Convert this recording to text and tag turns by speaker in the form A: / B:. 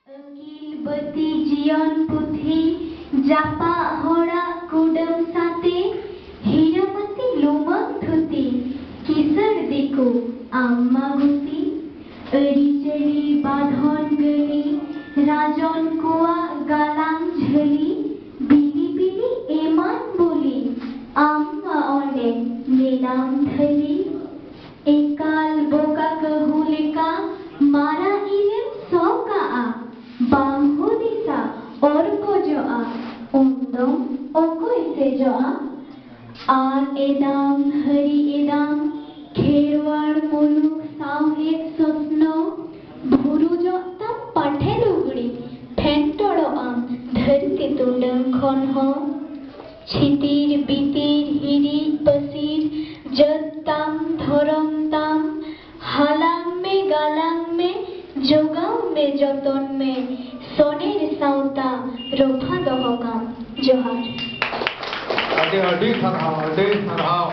A: Angil bati jion puthi japa hora kudam sate hiramati lumang thuti kisar diku amma guti eri badhon gali rajon kuwa galang jhali bili bili eman boli amma onde nilam thali ekal boka kahulika mara ilem soka a bangho disa और को जो आ उन्दम ओको इसे जो आ एदाम हरी एदाम खेरवाड़ मुलुक सावहेद स्वप्नो भुरु जो तम पाठे लुगड़ी फेंटोड़ो आम धरती तुंडं खन हो छितीर बितीर हिरीज पसीर जद ताम धरम ताम हालाम में गालाम में जोगाम में जतन में सोनेर साउता रोफा दोहगाम जोहार
B: अडे अडे सरहाव